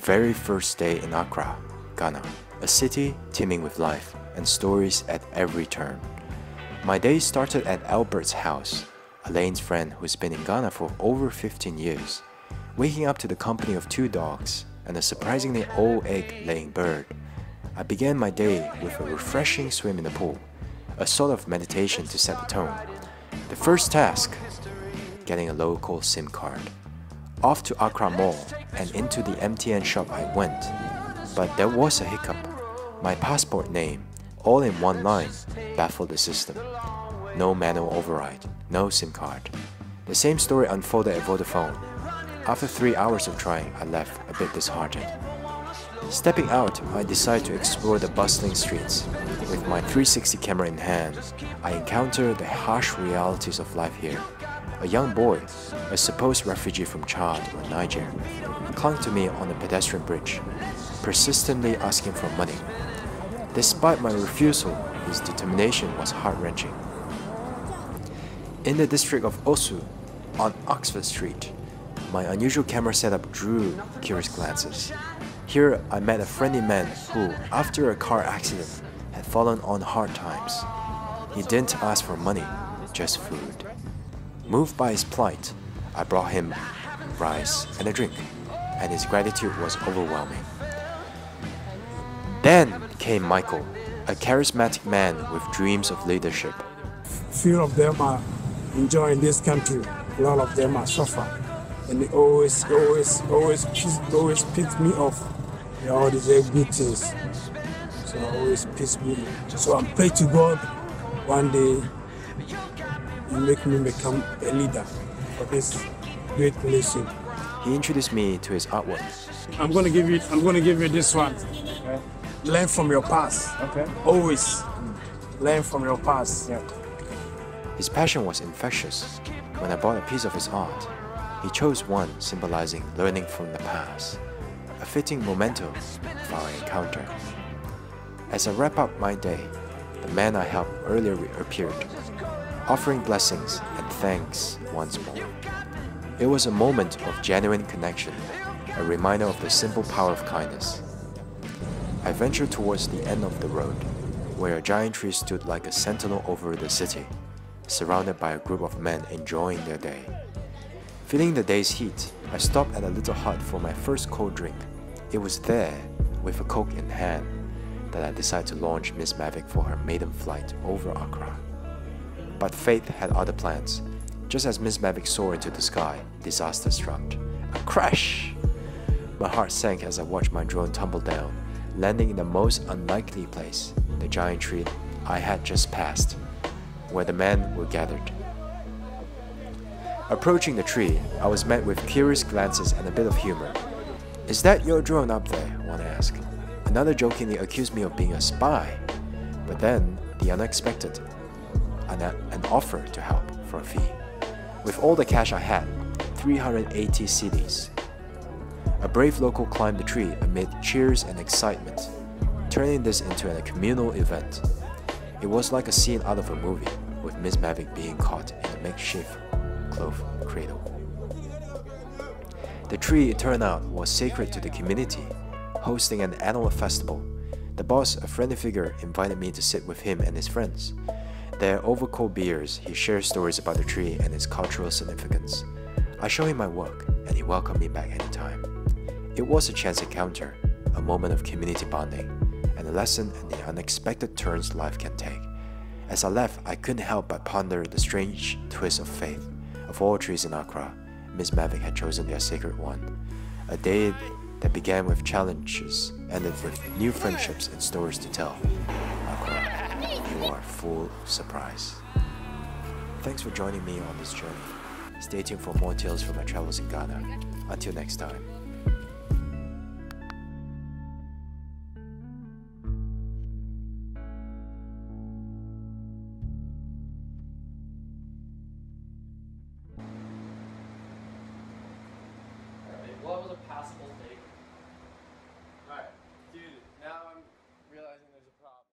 Very first day in Accra, Ghana, a city teeming with life and stories at every turn. My day started at Albert's house, Elaine's friend who's been in Ghana for over 15 years, waking up to the company of 2 dogs and a surprisingly old egg-laying bird. I began my day with a refreshing swim in the pool, a sort of meditation to set the tone. The first task, getting a local SIM card. Off to Accra Mall and into the MTN shop I went, but there was a hiccup. My passport name, all in one line, baffled the system. No manual override, no SIM card. The same story unfolded at Vodafone. After 3 hours of trying, I left a bit disheartened. Stepping out, I decided to explore the bustling streets. With my 360 camera in hand, I encountered the harsh realities of life here. A young boy, a supposed refugee from Chad or Niger, clung to me on the pedestrian bridge, persistently asking for money. Despite my refusal, his determination was heart-wrenching. In the district of Osu, on Oxford Street, my unusual camera setup drew curious glances. Here, I met a friendly man who, after a car accident, had fallen on hard times. He didn't ask for money, just food. Moved by his plight, I brought him rice and a drink, and his gratitude was overwhelming. Then came Michael, a charismatic man with dreams of leadership. Few of them are enjoying this country. A lot of them are suffering, and they always piss me off. They always say good things, so always piss me off. So I'm praying to God one day He make me become a leader for this great nation. He introduced me to his artwork. I'm gonna give you this one. Okay. Learn from your past. Okay. Always learn from your past. Yeah. His passion was infectious. When I bought a piece of his art, he chose one symbolizing learning from the past, a fitting memento of our encounter. As I wrap up my day, the man I helped earlier appeared, offering blessings and thanks once more. It was a moment of genuine connection, a reminder of the simple power of kindness. I ventured towards the end of the road, where a giant tree stood like a sentinel over the city, surrounded by a group of men enjoying their day. Feeling the day's heat, I stopped at a little hut for my first cold drink. It was there, with a Coke in hand, that I decided to launch Miss Mavic for her maiden flight over Accra. But fate had other plans. Just as Miss Mavic soared into the sky, disaster struck. A crash! My heart sank as I watched my drone tumble down, landing in the most unlikely place, the giant tree I had just passed, where the men were gathered. Approaching the tree, I was met with curious glances and a bit of humor. "Is that your drone up there?" one asked. Another jokingly accused me of being a spy. But then, the unexpected. An offer to help for a fee. With all the cash I had, 380 cedis. A brave local climbed the tree amid cheers and excitement, turning this into a communal event. It was like a scene out of a movie, with Miss Mavic being caught in a makeshift cloth cradle. The tree, it turned out, was sacred to the community, hosting an annual festival. The boss, a friendly figure, invited me to sit with him and his friends. There, over cold beers, he shared stories about the tree and its cultural significance. I showed him my work, and he welcomed me back anytime. It was a chance encounter, a moment of community bonding, and a lesson in the unexpected turns life can take. As I left, I couldn't help but ponder the strange twist of fate. Of all trees in Accra, Miss Mavic had chosen their sacred one. A day that began with challenges, ended with new friendships and stories to tell. Accra, you are full of surprise. Thanks for joining me on this journey. Stay tuned for more tales from my travels in Ghana. Until next time.